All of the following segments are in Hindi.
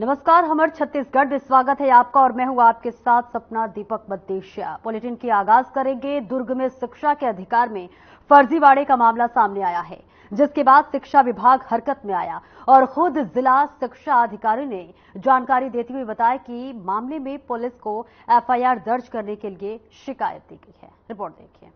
नमस्कार, हमर छत्तीसगढ़ में स्वागत है आपका और मैं हूं आपके साथ सपना दीपक बद्देशिया। बुलेटिन की आगाज करेंगे। दुर्ग में शिक्षा के अधिकार में फर्जीवाड़े का मामला सामने आया है, जिसके बाद शिक्षा विभाग हरकत में आया और खुद जिला शिक्षा अधिकारी ने जानकारी देते हुए बताया कि मामले में पुलिस को एफआईआर दर्ज करने के लिए शिकायत दी गई है। रिपोर्ट देखिए।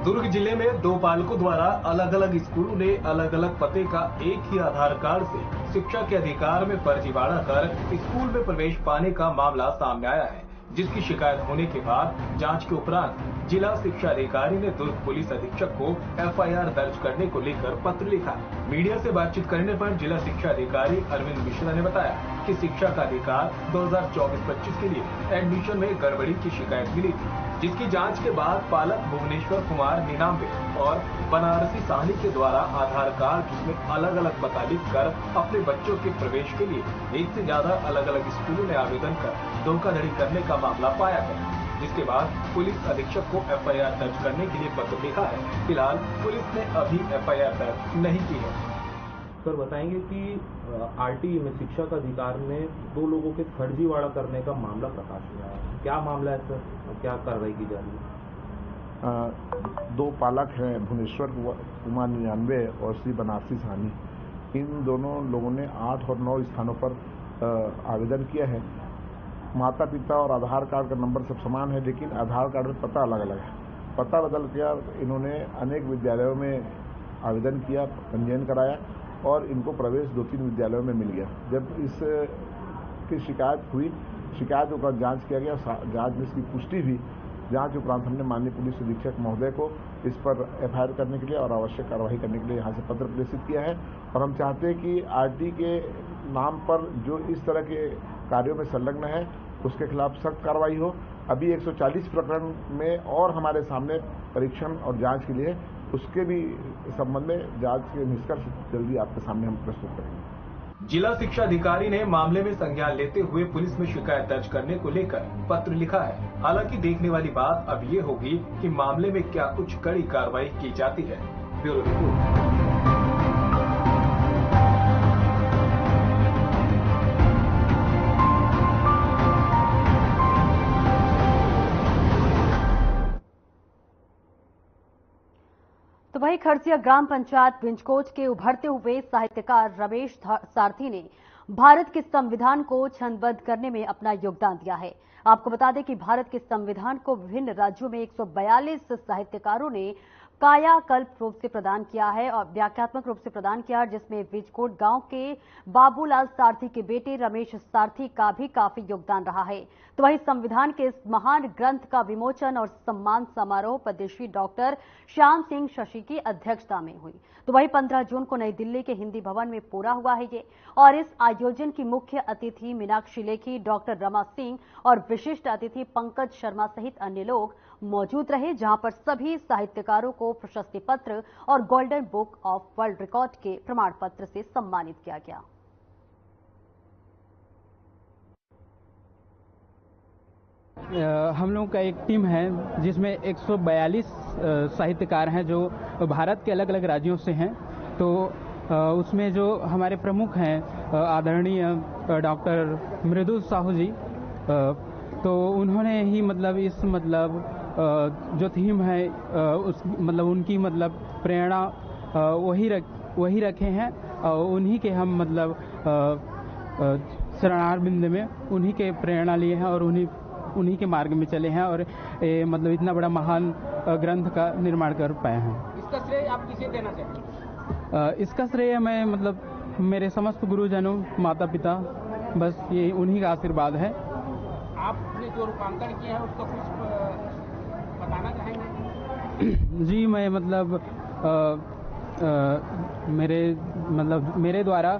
दुर्ग जिले में दो पालकों द्वारा अलग अलग स्कूलों ने अलग अलग पते का एक ही आधार कार्ड से शिक्षा के अधिकार में फर्जीवाड़ा कर स्कूल में प्रवेश पाने का मामला सामने आया है, जिसकी शिकायत होने के बाद जांच के उपरांत जिला शिक्षा अधिकारी ने दुर्ग पुलिस अधीक्षक को एफआईआर दर्ज करने को लेकर पत्र लिखा। मीडिया से बातचीत करने पर जिला शिक्षा अधिकारी अरविंद मिश्रा ने बताया कि शिक्षा का अधिकार 2024-25 के लिए एडमिशन में गड़बड़ी की शिकायत मिली थी, जिसकी जांच के बाद पालक भुवनेश्वर कुमार 99 और बनारसी साहनी के द्वारा आधार कार्ड जिसमें अलग अलग पता लिखकर अपने बच्चों के प्रवेश के लिए एक से ज्यादा अलग अलग स्कूलों में आवेदन कर धोखाधड़ी करने का मामला पाया गया, जिसके बाद पुलिस अधीक्षक को एफआईआर दर्ज करने के लिए पत्र लिखा है। फिलहाल पुलिस ने अभी एफआईआर दर्ज नहीं की है। सर बताएंगे कि आरटीई में शिक्षा का अधिकार में दो लोगों के फर्जीवाड़ा करने का मामला प्रकाश में आया है, क्या मामला है सर, क्या कार्रवाई की जा रही है? दो पालक हैं, भुवनेश्वर कुमार 99 और श्री बनारसी साहनी। इन दोनों लोगों ने 8 और 9 स्थानों पर आवेदन किया है। माता पिता और आधार कार्ड का नंबर सब समान है, लेकिन आधार कार्ड में पता अलग अलग है। पता बदल कर इन्होंने अनेक विद्यालयों में आवेदन किया, पंजीयन कराया और इनको प्रवेश 2-3 विद्यालयों में मिल गया। जब इस की शिकायत हुई, शिकायत के ऊपर जांच किया गया, जांच में इसकी पुष्टि हुई। जांच उपरांत हमने माननीय पुलिस अधीक्षक महोदय को इस पर एफआईआर करने के लिए और आवश्यक कार्रवाई करने के लिए यहाँ से पत्र प्रेषित किया है और हम चाहते हैं कि आरटी के नाम पर जो इस तरह के कार्यों में संलग्न है उसके खिलाफ सख्त कार्रवाई हो। अभी 140 प्रकरण में और हमारे सामने परीक्षण और जांच के लिए, उसके भी संबंध में जांच के निष्कर्ष जल्दी आपके सामने हम प्रस्तुत करेंगे। जिला शिक्षा अधिकारी ने मामले में संज्ञान लेते हुए पुलिस में शिकायत दर्ज करने को लेकर पत्र लिखा है। हालांकि देखने वाली बात अब ये होगी कि मामले में क्या कुछ कड़ी कार्रवाई की जाती है। Bureau report. तो वहीं खरसिया ग्राम पंचायत बिंजकोट के उभरते हुए साहित्यकार रमेश सारथी ने भारत के संविधान को छंदबद्ध करने में अपना योगदान दिया है। आपको बता दें कि भारत के संविधान को विभिन्न राज्यों में 142 साहित्यकारों ने कायाकल्प रूप से प्रदान किया है और व्याख्यात्मक रूप से प्रदान किया है, जिसमें बिंजकोट गांव के बाबूलाल सारथी के बेटे रमेश सारथी का भी काफी योगदान रहा है। तो वहीं संविधान के इस महान ग्रंथ का विमोचन और सम्मान समारोह पद्मश्री डॉक्टर श्याम सिंह शशि की अध्यक्षता में हुई। तो वहीं 15 जून को नई दिल्ली के हिंदी भवन में पूरा हुआ है ये, और इस आयोजन की मुख्य अतिथि मीनाक्षी लेखी, डॉक्टर रमा सिंह और विशिष्ट अतिथि पंकज शर्मा सहित अन्य लोग मौजूद रहे, जहां पर सभी साहित्यकारों को प्रशस्ति पत्र और golden book of world record के प्रमाण पत्र से सम्मानित किया गया। हम लोगों का एक टीम है जिसमें 142 साहित्यकार हैं जो भारत के अलग अलग राज्यों से हैं। तो उसमें जो हमारे प्रमुख हैं आदरणीय डॉक्टर मृदुल साहू जी, तो उन्होंने ही मतलब इस जो थीम है उस उनकी प्रेरणा वही रखे हैं और उन्हीं के हम शरणार्थ बिंद में उन्हीं के प्रेरणा लिए हैं और उन्हीं के मार्ग में चले हैं और इतना बड़ा महान ग्रंथ का निर्माण कर पाए हैं। इसका श्रेय आप किसे देना चाहेंगे? इसका श्रेय मैं मेरे समस्त गुरुजनों, माता पिता, बस ये उन्हीं का आशीर्वाद है। आपने जो रूपांतरण किया है उसका कुछ बताना चाहेंगे? जी, मैं मेरे द्वारा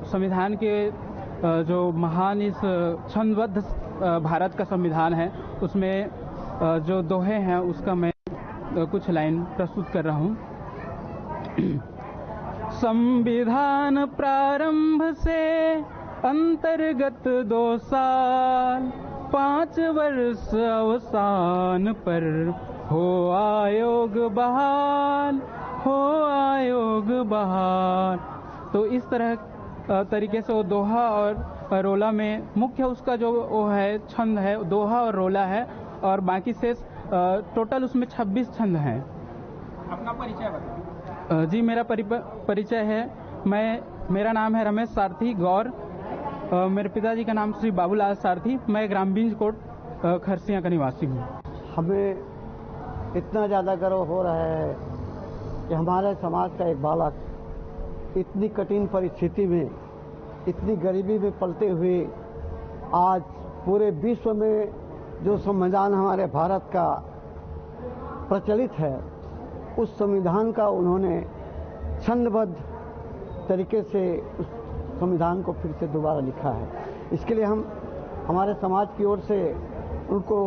संविधान के जो महान इस छंदबद्ध भारत का संविधान है उसमें जो दोहे हैं उसका मैं कुछ लाइन प्रस्तुत कर रहा हूँ। संविधान प्रारंभ से अंतर्गत 2 साल 5 वर्ष अवसान पर हो आयोग बहाल, हो आयोग बहाल। तो इस तरह तरीके से वो दोहा और रोला में मुख्य उसका जो वो है छंद है, दोहा और रोला है, और बाकी शेष टोटल उसमें 26 छंद हैं। अपना परिचय बताइए। जी, मेरा परिचय है, मेरा नाम है रमेश सारथी गौर। मेरे पिताजी का नाम श्री बाबूलाल सारथी। मैं ग्राम बिंजकोट खरसिया का निवासी हूँ। हमें इतना ज़्यादा गर्व हो रहा है कि हमारे समाज का एक बालक इतनी कठिन परिस्थिति में, इतनी गरीबी में पलते हुए आज पूरे विश्व में जो संविधान हमारे भारत का प्रचलित है, उस संविधान का उन्होंने छंदबद्ध तरीके से उस संविधान को फिर से दोबारा लिखा है। इसके लिए हम हमारे समाज की ओर से उनको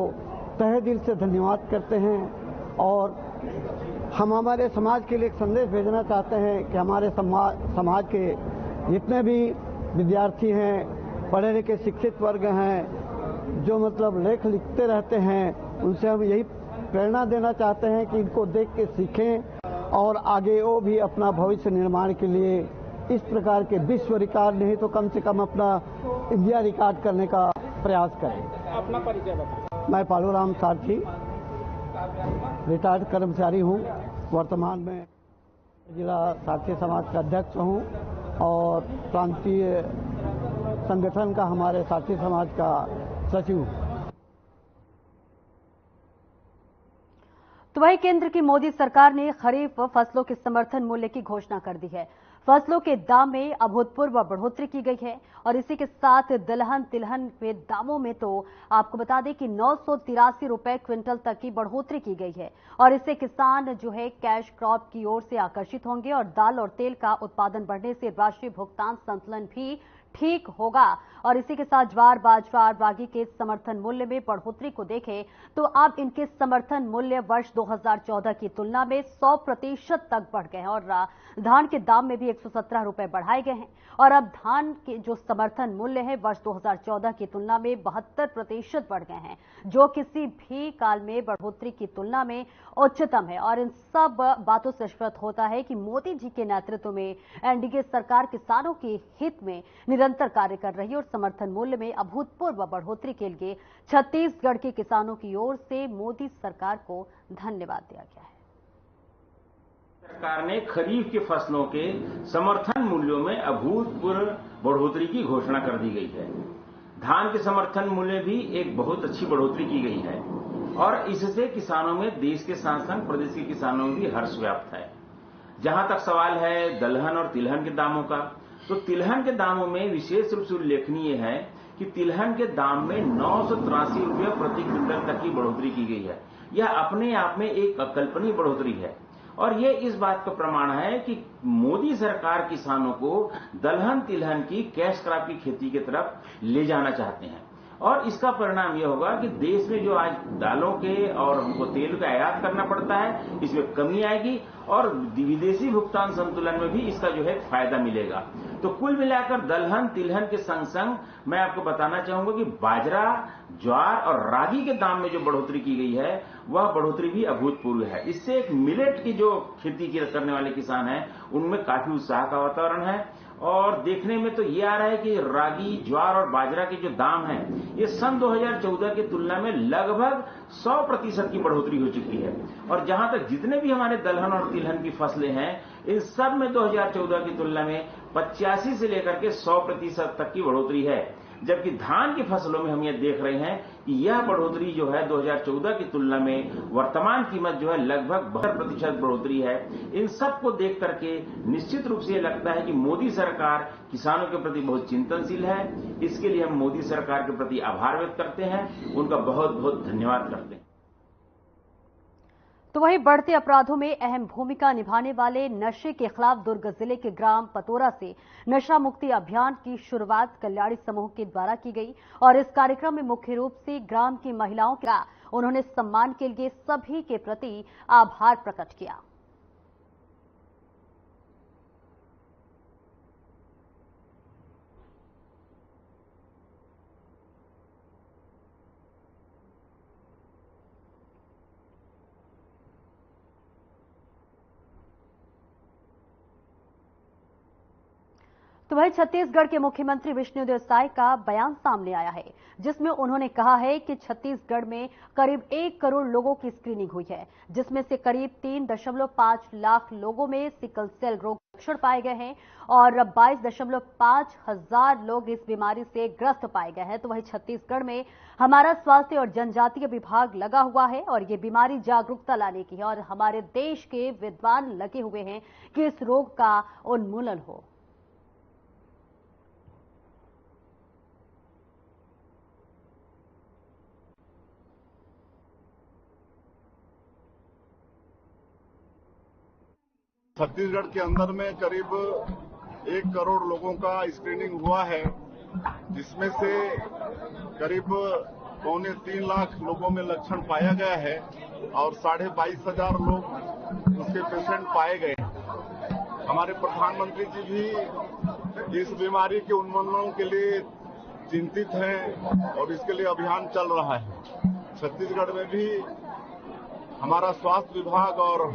तहे दिल से धन्यवाद करते हैं और हम हमारे समाज के लिए एक संदेश भेजना चाहते हैं कि हमारे समाज के जितने भी विद्यार्थी हैं, पढ़े लिखे शिक्षित वर्ग हैं, जो मतलब लेख लिखते रहते हैं, उनसे हम यही प्रेरणा देना चाहते हैं कि इनको देख के सीखें और आगे वो भी अपना भविष्य निर्माण के लिए इस प्रकार के विश्व रिकॉर्ड नहीं तो कम से कम अपना इंडिया रिकॉर्ड करने का प्रयास करें। अपना परिचय बताइए। मैं पालूराम सारथी रिटायर्ड कर्मचारी हूँ। वर्तमान में जिला सारथी समाज का अध्यक्ष हूँ और प्रांतीय संगठन का हमारे सारथी समाज का सचिव हूँ। तो वही केंद्र की मोदी सरकार ने खरीफ फसलों के समर्थन मूल्य की घोषणा कर दी है। फसलों के दाम में अभूतपूर्व बढ़ोतरी की गई है और इसी के साथ दलहन तिलहन के दामों में तो आपको बता दें कि 983 रुपए क्विंटल तक की बढ़ोतरी की गई है और इससे किसान जो है कैश क्रॉप की ओर से आकर्षित होंगे और दाल और तेल का उत्पादन बढ़ने से राष्ट्रीय भुगतान संतुलन भी ठीक होगा। और इसी के साथ ज्वार बाजरा और रागी के समर्थन मूल्य में बढ़ोतरी को देखें तो अब इनके समर्थन मूल्य वर्ष 2014 की तुलना में 100% तक बढ़ गए हैं और धान के दाम में भी 117 रुपए बढ़ाए गए हैं और अब धान के जो समर्थन मूल्य है वर्ष 2014 की तुलना में 72% बढ़ गए हैं, जो किसी भी काल में बढ़ोतरी की तुलना में उच्चतम है। और इन सब बातों से स्पष्ट होता है कि मोदी जी के नेतृत्व में एनडीए सरकार किसानों के हित में निरंतर कार्य कर रही है और समर्थन मूल्य में अभूतपूर्व बढ़ोतरी के लिए छत्तीसगढ़ के किसानों की ओर से मोदी सरकार को धन्यवाद दिया गया है। सरकार ने खरीफ के फसलों के समर्थन मूल्यों में अभूतपूर्व बढ़ोतरी की घोषणा कर दी गई है। धान के समर्थन मूल्य भी एक बहुत अच्छी बढ़ोतरी की गई है और इससे किसानों में देश के साथ साथ प्रदेश के किसानों में भी हर्ष व्याप्त है। जहां तक सवाल है दलहन और तिलहन के दामों का, तो तिलहन के दामों में विशेष रूप से उल्लेखनीय है कि तिलहन के दाम में 983 रुपये प्रति क्विंटल तक की बढ़ोतरी की गई है। यह अपने आप में एक अकल्पनीय बढ़ोतरी है और यह इस बात का प्रमाण है कि मोदी सरकार किसानों को दलहन तिलहन की कैश क्रॉप की खेती की तरफ ले जाना चाहते हैं और इसका परिणाम यह होगा कि देश में जो आज दालों के और हमको तेल का आयात करना पड़ता है, इसमें कमी आएगी और विदेशी भुगतान संतुलन में भी इसका जो है फायदा मिलेगा। तो कुल मिलाकर दलहन तिलहन के संग संग मैं आपको बताना चाहूंगा कि बाजरा, ज्वार और रागी के दाम में जो बढ़ोतरी की गई है वह बढ़ोतरी भी अभूतपूर्व है। इससे एक मिलेट की जो खेती करने वाले किसान हैं उनमें काफी उत्साह का वातावरण है और देखने में तो ये आ रहा है कि रागी, ज्वार और बाजरा के जो दाम हैं ये सन 2014 की तुलना में लगभग 100% की बढ़ोतरी हो चुकी है और जहां तक जितने भी हमारे दलहन और तिलहन की फसलें हैं इन सब में 2014 की तुलना में 85 से लेकर के 100% तक की बढ़ोतरी है। जबकि धान की फसलों में हम ये देख रहे हैं कि यह बढ़ोतरी जो है 2014 की तुलना में वर्तमान कीमत जो है लगभग 72% बढ़ोतरी है। इन सब को देख करके निश्चित रूप से ये लगता है कि मोदी सरकार किसानों के प्रति बहुत चिंतनशील है। इसके लिए हम मोदी सरकार के प्रति आभार व्यक्त करते हैं, उनका बहुत बहुत धन्यवाद करते हैं। तो वहीं बढ़ते अपराधों में अहम भूमिका निभाने वाले नशे के खिलाफ दुर्ग जिले के ग्राम पतोरा से नशा मुक्ति अभियान की शुरुआत कल्याणी समूह के द्वारा की गई और इस कार्यक्रम में मुख्य रूप से ग्राम की महिलाओं का उन्होंने सम्मान के लिए सभी के प्रति आभार प्रकट किया। तो वही छत्तीसगढ़ के मुख्यमंत्री विष्णुदेव साय का बयान सामने आया है, जिसमें उन्होंने कहा है कि छत्तीसगढ़ में करीब 1 करोड़ लोगों की स्क्रीनिंग हुई है, जिसमें से करीब 3.5 लाख लोगों में सिकल सेल रोग लक्षण पाए गए हैं और 22.5 हजार लोग इस बीमारी से ग्रस्त पाए गए हैं। तो वही छत्तीसगढ़ में हमारा स्वास्थ्य और जनजातीय विभाग लगा हुआ है और ये बीमारी जागरूकता लाने की है और हमारे देश के विद्वान लगे हुए हैं कि इस रोग का उन्मूलन हो। छत्तीसगढ़ के अंदर में करीब 1 करोड़ लोगों का स्क्रीनिंग हुआ है, जिसमें से करीब 2.25 लाख लोगों में लक्षण पाया गया है और 22,500 लोग उसके पेशेंट पाए गए हैं। हमारे प्रधानमंत्री जी भी इस बीमारी के उन्मूलन के लिए चिंतित हैं और इसके लिए अभियान चल रहा है। छत्तीसगढ़ में भी हमारा स्वास्थ्य विभाग और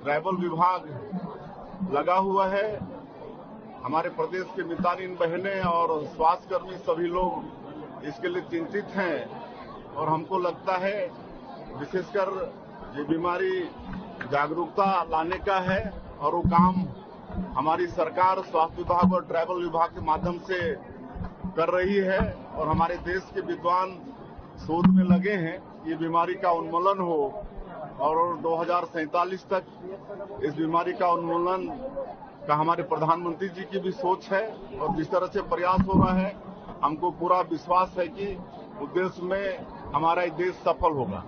ट्राइबल विभाग लगा हुआ है। हमारे प्रदेश के मितानिन बहनें और स्वास्थ्यकर्मी सभी लोग इसके लिए चिंतित हैं और हमको लगता है विशेषकर ये बीमारी जागरूकता लाने का है और वो काम हमारी सरकार स्वास्थ्य विभाग और ट्राइबल विभाग के माध्यम से कर रही है और हमारे देश के विद्वान शोध में लगे हैं ये बीमारी का उन्मूलन हो और 2047 तक इस बीमारी का उन्मूलन का हमारे प्रधानमंत्री जी की भी सोच है और जिस तरह से प्रयास हो रहा है हमको पूरा विश्वास है कि उद्देश्य में हमारा ये देश सफल होगा।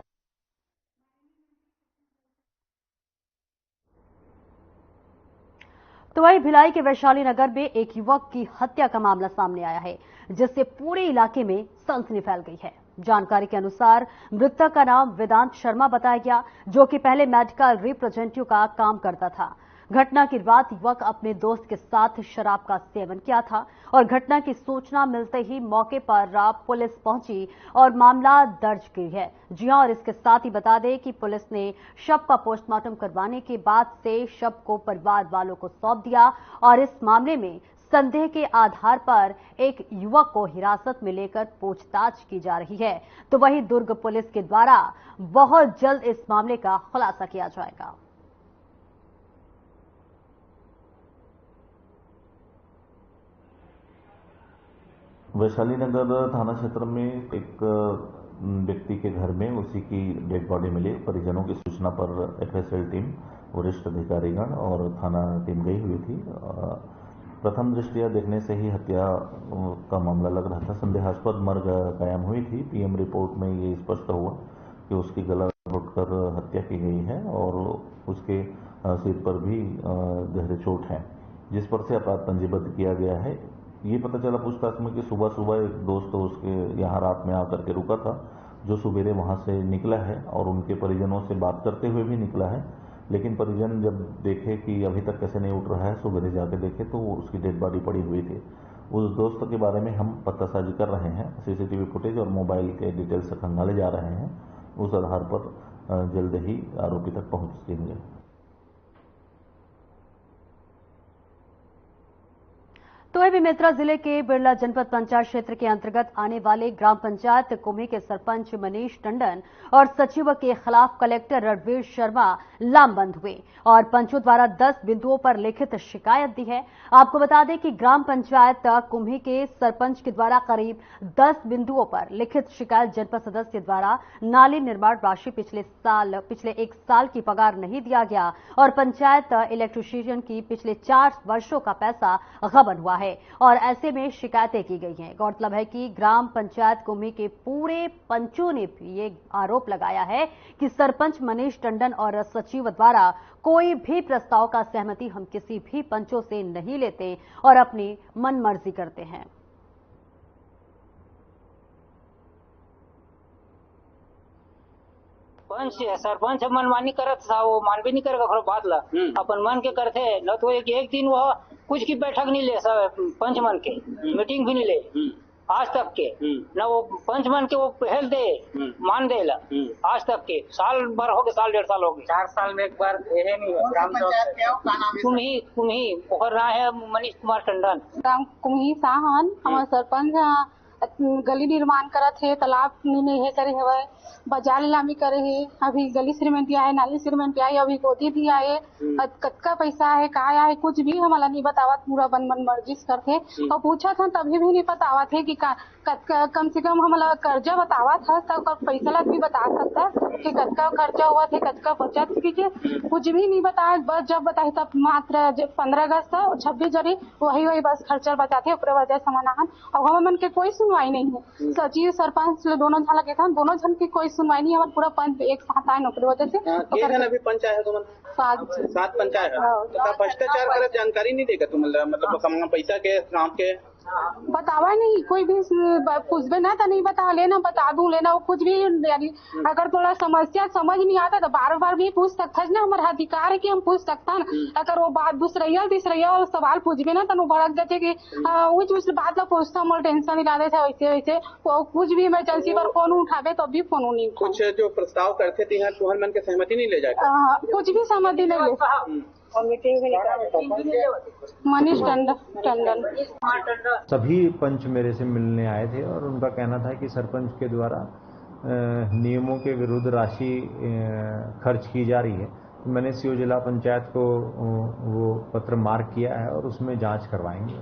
तो वही भिलाई के वैशाली नगर में एक युवक की हत्या का मामला सामने आया है, जिससे पूरे इलाके में सनसनी फैल गई है। जानकारी के अनुसार मृतक का नाम वेदांत शर्मा बताया गया, जो कि पहले मेडिकल रिप्रेजेंटेटिव का काम करता था। घटना की रात युवक अपने दोस्त के साथ शराब का सेवन किया था और घटना की सूचना मिलते ही मौके पर पुलिस पहुंची और मामला दर्ज की है। जी हां, और इसके साथ ही बता दें कि पुलिस ने शव का पोस्टमार्टम करवाने के बाद से शव को परिवार वालों को सौंप दिया और इस मामले में संदेह के आधार पर एक युवक को हिरासत में लेकर पूछताछ की जा रही है। तो वहीं दुर्ग पुलिस के द्वारा बहुत जल्द इस मामले का खुलासा किया जाएगा। वैशाली नगर थाना क्षेत्र में एक व्यक्ति के घर में उसी की डेड बॉडी मिली। परिजनों की सूचना पर एफएसएल टीम, वरिष्ठ अधिकारीगण और थाना टीम गई हुई थी। प्रथम दृष्टया देखने से ही हत्या का मामला लग रहा था। संदेहास्पद मर्ग कायम हुई थी। पीएम रिपोर्ट में ये स्पष्ट हुआ कि उसकी गला घोटकर हत्या की गई है और उसके सिर पर भी गहरे चोट है, जिस पर से अपराध पंजीबद्ध किया गया है। ये पता चला पूछताछ में कि सुबह सुबह एक दोस्त उसके यहाँ रात में आकर के रुका था, जो सुबेरे वहाँ से निकला है और उनके परिजनों से बात करते हुए भी निकला है। लेकिन परिजन जब देखे कि अभी तक कैसे नहीं उठ रहा है, सुबेरे जाके देखे तो उसकी डेड बॉडी पड़ी हुई थी। उस दोस्त के बारे में हम पतासाजी कर रहे हैं, सीसीटीवी फुटेज और मोबाइल के डिटेल्स खंगाले जा रहे हैं। उस आधार पर जल्द ही आरोपी तक पहुंचेंगे। तो वही बेमेतरा जिले के बिरला जनपद पंचायत क्षेत्र के अंतर्गत आने वाले ग्राम पंचायत कुम्ही के सरपंच मनीष टंडन और सचिव के खिलाफ कलेक्टर रणवीर शर्मा लामबंद हुए और पंचों द्वारा 10 बिंदुओं पर लिखित शिकायत दी है। आपको बता दें कि ग्राम पंचायत कुम्ही के सरपंच के द्वारा करीब 10 बिंदुओं पर लिखित शिकायत जनपद सदस्य द्वारा नाली निर्माण राशि पिछले 1 साल की पगार नहीं दिया गया और पंचायत इलेक्ट्रीशियन की पिछले 4 वर्षों का पैसा गबन हुआ है और ऐसे में शिकायतें की गई हैं। गौरतलब है कि ग्राम पंचायत कुम्ही के पूरे पंचों ने भी ये आरोप लगाया है कि सरपंच मनीष टंडन और सचिव द्वारा कोई भी प्रस्ताव का सहमति हम किसी भी पंचों से नहीं लेते और अपनी मनमर्जी करते हैं। सरपंच मनमानी करत था, वो मान भी नहीं करेगा बात ला अपन मन के करते न तो एक दिन वह कुछ की बैठक नहीं ले, सब पंच मन के मीटिंग भी नहीं ले। आज तक के न वो पंच बन के वो पहल दे मान दे ला आज तक के साल भर हो गए, साल 1.5 साल हो गए, 4 साल में एक बार यह नहीं हुआ। ग्राम पंचायत कुम्ही पोखर रहा है मनीष कुमार टंडन। ग्राम कुम्ही साहन हमारे सरपंच गली निर्माण करत है, तालाब नहीं करे हवे, बाजार नीलामी करे है, अभी गली सीमेंट आए, नाली सीमेंट आए, अभी गोदी भी आए, कतका पैसा है का है कुछ भी हमारा नहीं बतावत, पूरा बन मर्जी करते और पूछा था तभी भी नहीं बतावत है कि कम से कम हमारा कर्जा बतावत है तब पैसा ला भी बता सकता कि कतका खर्चा हुआ थे, कतका बचत कीजिए, कुछ भी नहीं बताया। बस जब बताए तब मात्र 15 अगस्त और 26 जनवरी वही बस खर्चा बताते वजह समाधान। अब हम मन के कोई सुनवाई नहीं है, सचिव सरपंच दोनों झन लगे था, दोनों झन की कोई सुनवाई नहीं, हमारे पूरा पंच एक साथ आए नौकरी वजह से। अभी पंचायत है 7 पंचायत तो भ्रष्टाचार करे जानकारी नहीं देगा तुम, मतलब पैसा के काम के बतावा नहीं, कोई भी पूछबे ना तो नहीं बता लेना, बता दूं लेना, वो कुछ भी यानी अगर थोड़ा समस्या समझ नहीं आता तो बार बार भी पूछ सकता है ना, हमारा अधिकार है कि हम पूछ सकता ना। अगर वो बात दूसरा सवाल पूछबे ना तो भड़क जाते कि उस बात ला पूछता हमारे टेंशन हिला देते वैसे वैसे कुछ भी इमरजेंसी पर फोन उठावे तो भी फोन नहीं। कुछ जो प्रस्ताव करते थे तुहर मन के सहमति नहीं ले जाए, कुछ भी सहमति नहीं ले। मनीष टंडन सभी पंच मेरे से मिलने आए थे और उनका कहना था कि सरपंच के द्वारा नियमों के विरुद्ध राशि खर्च की जा रही है। तो मैंने सीओ जिला पंचायत को वो पत्र मार्क किया है और उसमें जांच करवाएंगे।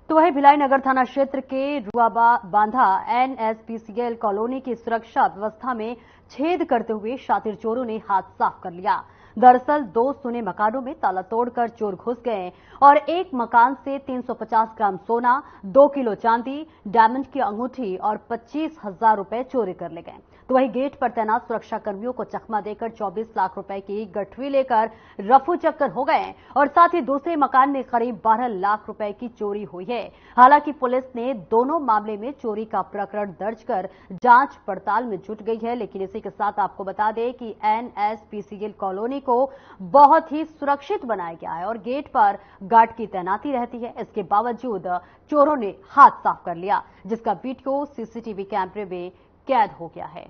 तो वही भिलाई नगर थाना क्षेत्र के रुआबा बांधा NSPCL कॉलोनी की सुरक्षा व्यवस्था में छेद करते हुए शातिर चोरों ने हाथ साफ कर लिया। दरअसल 2 सुने मकानों में ताला तोड़कर चोर घुस गए और एक मकान से 350 ग्राम सोना, 2 किलो चांदी, डायमंड की अंगूठी और 25,000 रुपए चोरी कर ले गए। तो वही गेट पर तैनात सुरक्षा कर्मियों को चकमा देकर 24 लाख रुपए की गठरी लेकर रफू चक्कर हो गए और साथ ही दूसरे मकान में करीब 12 लाख रुपए की चोरी हुई है। हालांकि पुलिस ने दोनों मामले में चोरी का प्रकरण दर्ज कर जांच पड़ताल में जुट गई है। लेकिन इसी के साथ आपको बता दें कि NSPCL कॉलोनी को बहुत ही सुरक्षित बनाया गया है और गेट पर गार्ड की तैनाती रहती है। इसके बावजूद चोरों ने हाथ साफ कर लिया, जिसका वीडियो CCTV कैमरे में कैद हो गया है।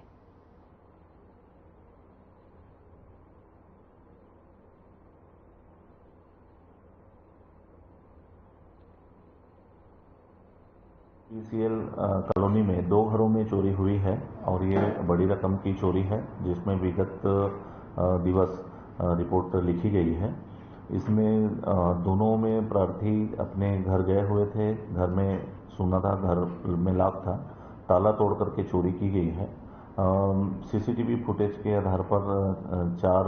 PCL कॉलोनी में 2 घरों में चोरी हुई है और ये बड़ी रकम की चोरी है, जिसमें विगत दिवस रिपोर्ट लिखी गई है। इसमें दोनों में प्रार्थी अपने घर गए हुए थे, घर में सोना था, घर में लॉक था, ताला तोड़ करके चोरी की गई है। CCTV फुटेज के आधार पर 4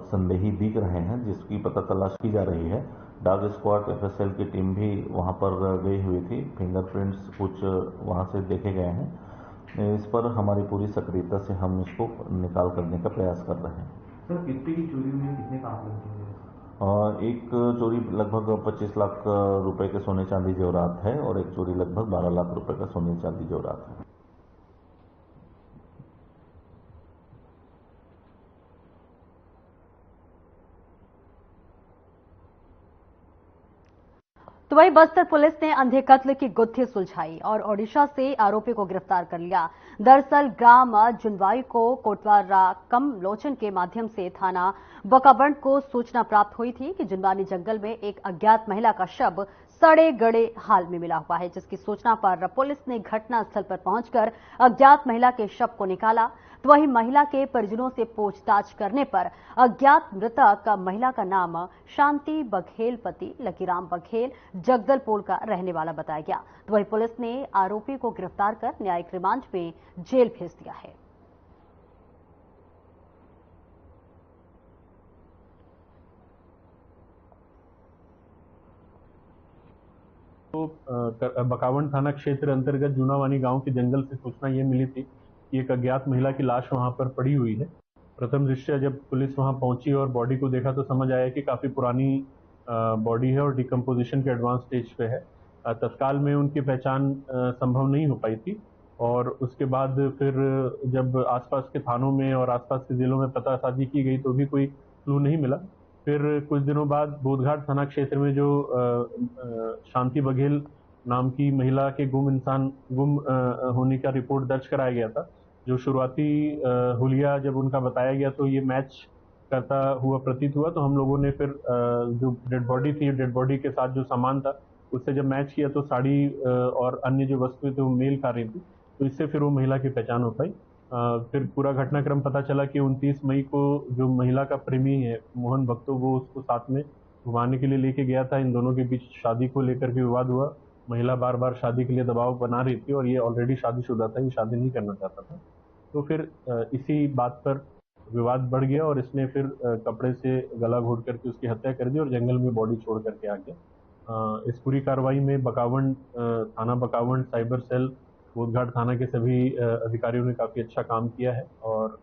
संदेही दिख रहे हैं, जिसकी पता तलाश की जा रही है। डॉग स्क्वाड FSL की टीम भी वहां पर गई हुई थी, फिंगरप्रिंट्स कुछ वहां से देखे गए हैं। इस पर हमारी पूरी सक्रियता से हम इसको निकाल करने का प्रयास कर रहे हैं। सर, कितने की चोरी हुई है, कितने का आकलन? एक चोरी लगभग 25 लाख रुपए के सोने चांदी जेवरात है और एक चोरी लगभग 12 लाख रुपए का सोने चांदी जेवरात है। तो वही बस्तर पुलिस ने अंधे कत्ल की गुत्थी सुलझाई और ओडिशा से आरोपी को गिरफ्तार कर लिया। दरअसल ग्राम जुनवाई को कोटवारा कम लोचन के माध्यम से थाना बकाबंड को सूचना प्राप्त हुई थी कि जुनवानी जंगल में एक अज्ञात महिला का शव सड़े गड़े हाल में मिला हुआ है, जिसकी सूचना पर पुलिस ने घटनास्थल पर पहुंचकर अज्ञात महिला के शव को निकाला। तो वही महिला के परिजनों से पूछताछ करने पर अज्ञात मृतक महिला का नाम शांति बघेल पति लकीराम बघेल जगदलपुर का रहने वाला बताया गया। तो वही पुलिस ने आरोपी को गिरफ्तार कर न्यायिक रिमांड में जेल भेज दिया है। तो बकावंड थाना क्षेत्र अंतर्गत जूनावानी गांव के जंगल से सूचना ये मिली थी कि एक अज्ञात महिला की लाश वहां पर पड़ी हुई है। प्रथम दृष्टया जब पुलिस वहां पहुंची और बॉडी को देखा तो समझ आया कि काफी पुरानी बॉडी है और डिकम्पोजिशन के एडवांस स्टेज पे है। तत्काल में उनकी पहचान संभव नहीं हो पाई थी और उसके बाद फिर जब आसपास के थानों में और आसपास के जिलों में पतासाजी की गई तो भी कोई क्लू नहीं मिला। फिर कुछ दिनों बाद बोधघाट थाना क्षेत्र में जो शांति बघेल नाम की महिला के गुम होने का रिपोर्ट दर्ज कराया गया था, जो शुरुआती हुलिया जब उनका बताया गया तो ये मैच करता हुआ प्रतीत हुआ। तो हम लोगों ने फिर जो डेड बॉडी थी, डेड बॉडी के साथ जो सामान था उससे जब मैच किया तो साड़ी और अन्य जो वस्तुएं थी वो मेल खा रही थी, तो इससे फिर वो महिला की पहचान हो पाई। फिर पूरा घटनाक्रम पता चला कि 29 मई को जो महिला का प्रेमी है मोहन भक्तो, वो उसको साथ में घुमाने के लिए लेके गया था। इन दोनों के बीच शादी को लेकर के विवाद हुआ। महिला बार बार शादी के लिए दबाव बना रही थी और ये ऑलरेडी शादीशुदा था, ये शादी नहीं करना चाहता था। तो फिर इसी बात पर विवाद बढ़ गया और इसने फिर कपड़े से गला घोट करके उसकी हत्या कर दी और जंगल में बॉडी छोड़ करके आ गया। इस पूरी कार्रवाई में बकावंड थाना बकावंड, साइबर सेल, बोधघाट थाना के सभी अधिकारियों ने काफ़ी अच्छा काम किया है और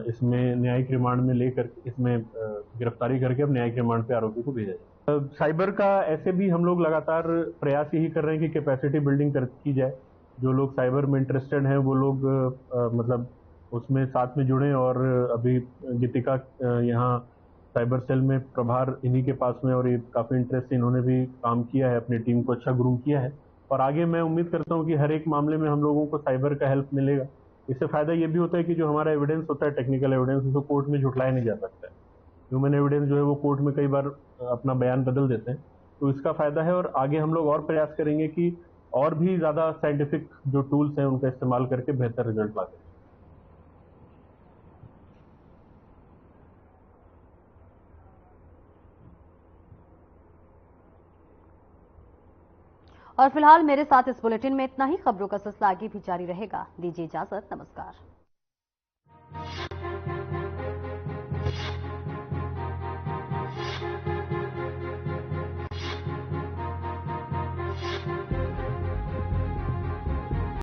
इसमें न्यायिक रिमांड में लेकर इसमें गिरफ्तारी करके अब न्यायिक रिमांड पे आरोपी को भेजा जाए। साइबर का ऐसे भी हम लोग लगातार प्रयास यही कर रहे हैं कि कैपेसिटी बिल्डिंग की जाए। जो लोग साइबर में इंटरेस्टेड हैं वो लोग मतलब उसमें साथ में जुड़ें और अभी गीतिका यहाँ साइबर सेल में प्रभार इन्हीं के पास में और ये काफ़ी इंटरेस्ट से इन्होंने भी काम किया है, अपनी टीम को अच्छा ग्रूम किया है और आगे मैं उम्मीद करता हूँ कि हर एक मामले में हम लोगों को साइबर का हेल्प मिलेगा। इससे फायदा ये भी होता है कि जो हमारा एविडेंस होता है, टेक्निकल एविडेंस, उसको कोर्ट में झुठलाया नहीं जा सकता है। ह्यूमन एविडेंस जो है वो कोर्ट में कई बार अपना बयान बदल देते हैं, तो इसका फायदा है और आगे हम लोग और प्रयास करेंगे कि और भी ज़्यादा साइंटिफिक जो टूल्स हैं उनका इस्तेमाल करके बेहतर रिजल्ट ला सकें। और फिलहाल मेरे साथ इस बुलेटिन में इतना ही। खबरों का सिलसिला आगे भी जारी रहेगा। दीजिए इजाजत, नमस्कार।